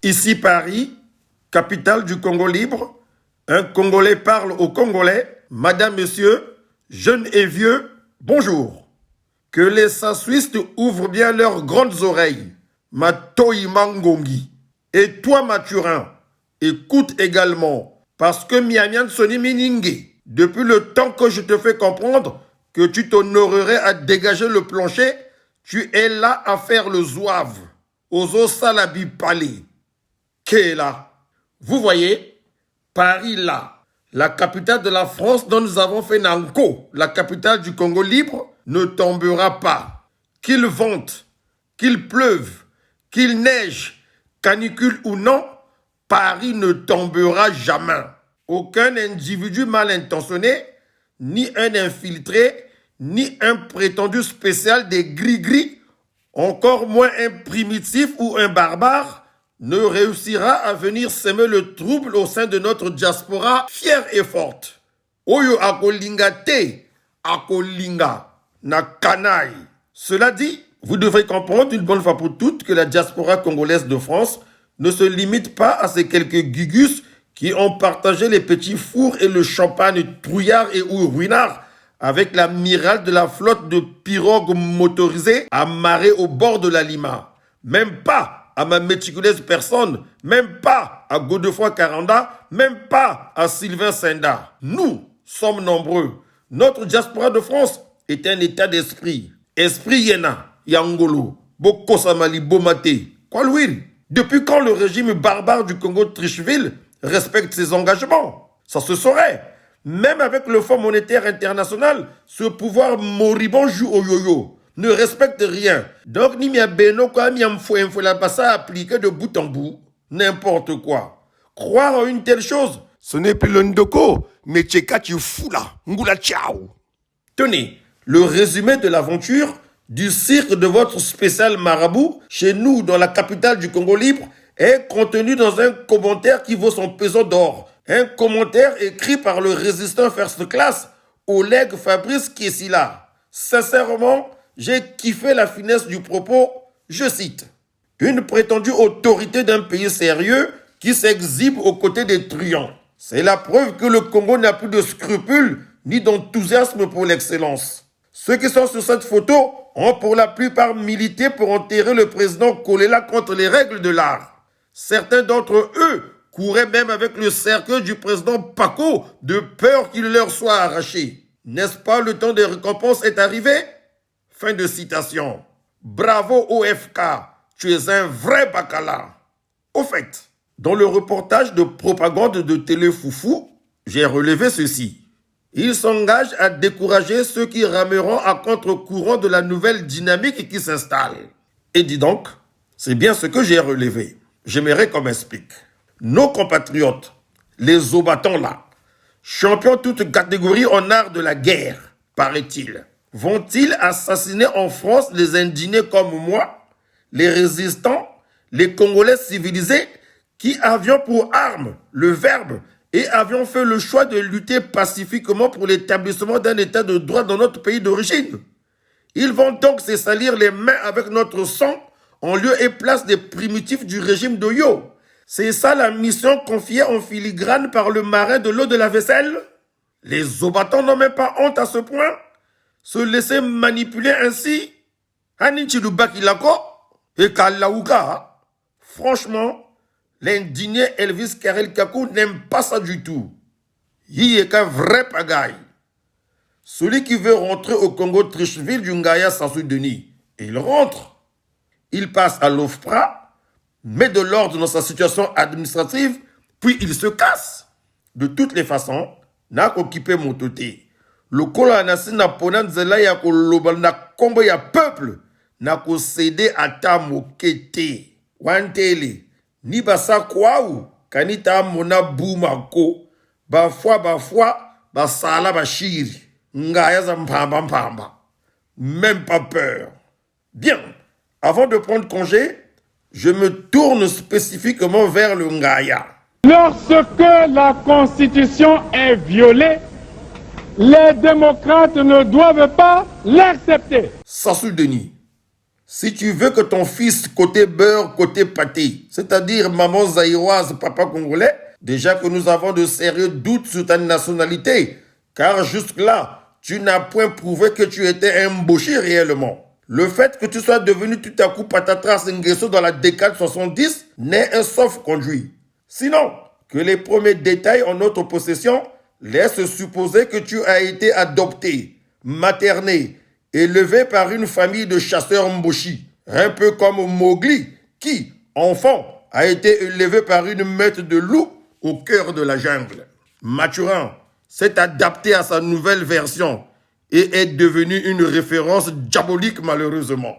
Ici Paris, capitale du Congo libre. Un Congolais parle aux Congolais. Madame, Monsieur, jeunes et vieux, bonjour. Que les Sassuistes ouvrent bien leurs grandes oreilles. Matoi Mangongi. Et toi, Mathurin, écoute également. Parce que Miamian Soni Miningue, depuis le temps que je te fais comprendre que tu t'honorerais à dégager le plancher, tu es là à faire le zouave. Ozo Salabi Palais. Qu'est là? Vous voyez, Paris là, la capitale de la France dont nous avons fait Nanko, la capitale du Congo libre, ne tombera pas. Qu'il vente, qu'il pleuve, qu'il neige, canicule ou non, Paris ne tombera jamais. Aucun individu mal intentionné, ni un infiltré, ni un prétendu spécial des gris-gris, encore moins un primitif ou un barbare, ne réussira à venir semer le trouble au sein de notre diaspora fière et forte. Oyo akolinga te, akolinga, na canaille. Cela dit, vous devrez comprendre une bonne fois pour toutes que la diaspora congolaise de France ne se limite pas à ces quelques gugus qui ont partagé les petits fours et le champagne trouillard et ou ruinard avec l'amiral de la flotte de pirogues motorisées amarrées au bord de la Lima. Même pas à ma méticuleuse personne, même pas à Godefroy Caranda, même pas à Sylvain Senda. Nous sommes nombreux. Notre diaspora de France est un état d'esprit. Esprit Yena, Yangolo, Boko Samali, Bomate. Quoi, Louis? Depuis quand le régime barbare du Congo de Tricheville respecte ses engagements? Ça se saurait. Même avec le Fonds monétaire international, ce pouvoir moribond joue au yo-yo, ne respecte rien. Donc, ni mia beno quoi, mi amfou la bassa appliqué de bout en bout. N'importe quoi. Croire en une telle chose, ce n'est plus le ndoko, mais tcheka tu fou là. Ngula ciao. Tenez, le résumé de l'aventure du cirque de votre spécial marabout, chez nous, dans la capitale du Congo libre, est contenu dans un commentaire qui vaut son pesant d'or. Un commentaire écrit par le résistant first class, Oleg Fabrice Kessila. Sincèrement, j'ai kiffé la finesse du propos. Je cite. Une prétendue autorité d'un pays sérieux qui s'exhibe aux côtés des truands. C'est la preuve que le Congo n'a plus de scrupules ni d'enthousiasme pour l'excellence. Ceux qui sont sur cette photo ont pour la plupart milité pour enterrer le président Kolela contre les règles de l'art. Certains d'entre eux couraient même avec le cercueil du président Paco de peur qu'il leur soit arraché. N'est-ce pas le temps des récompenses est arrivé? Fin de citation. Bravo OFK, tu es un vrai bacala. Au fait, dans le reportage de propagande de Télé Foufou, j'ai relevé ceci. Il s'engage à décourager ceux qui rameront à contre-courant de la nouvelle dynamique qui s'installe. Et dis donc, c'est bien ce que j'ai relevé. J'aimerais qu'on m'explique. Nos compatriotes, les obatons là, champions toutes catégories en art de la guerre, paraît-il, vont-ils assassiner en France les indignés comme moi, les résistants, les Congolais civilisés qui avions pour arme le verbe et avions fait le choix de lutter pacifiquement pour l'établissement d'un état de droit dans notre pays d'origine? Ils vont donc se salir les mains avec notre sang en lieu et place des primitifs du régime d'Oyo. C'est ça la mission confiée en filigrane par le marin de l'eau de la vaisselle? Les obatons n'ont même pas honte à ce point? Se laisser manipuler ainsi? Hanichilubakilako et Kalaouka. Franchement, l'indigné Elvis Karel Kakou n'aime pas ça du tout. Il est qu'un vrai pagaille. Celui qui veut rentrer au Congo de Tricheville du Ngaya Sassou Denis, il rentre. Il passe à l'OFPRA, met de l'ordre dans sa situation administrative, puis il se casse. De toutes les façons, n'a qu'occupé mon toté. Le colonasi n'a pas nzela ya kolobal na kombo ya peuple, n'a qu'au cédé à ta mokete. Wantele, ni basa kwa ou, kanita mona boumako, ba foi, ba sala ba shiri, ngaya za mpamba. Même pas peur. Bien, avant de prendre congé, je me tourne spécifiquement vers le Ngaya. Lorsque la Constitution est violée, les démocrates ne doivent pas l'accepter. Sassou Denis, Si tu veux que ton fils, côté beurre, côté pâté, c'est-à-dire maman zaïroise, papa congolais, déjà que nous avons de sérieux doutes sur ta nationalité, car jusque-là, tu n'as point prouvé que tu étais un Mboshi réellement. Le fait que tu sois devenu tout à coup patatras Nguesso dans la décade 70 n'est un sauf-conduit. Sinon, que les premiers détails en notre possession laissent supposer que tu as été adopté, materné, élevé par une famille de chasseurs Mboshi, un peu comme Mowgli, qui, enfant, a été élevé par une meute de loups au cœur de la jungle. Maturant, s'est adapté à sa nouvelle version et est devenu une référence diabolique malheureusement.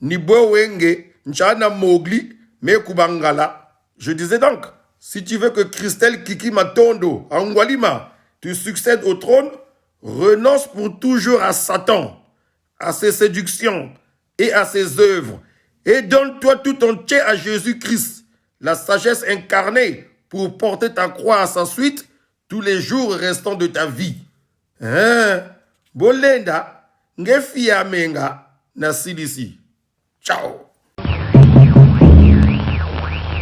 Nibo Wenge, Nchana Mowgli, Mekubangala. Je disais donc, si tu veux que Christelle Kiki Matondo, Angwalima, tu succèdes au trône, renonce pour toujours à Satan, à ses séductions et à ses œuvres, et donne-toi tout entier à Jésus-Christ, la sagesse incarnée pour porter ta croix à sa suite tous les jours restants de ta vie. Hein? Bolenda, ngefiamenga, na silisi. Ciao.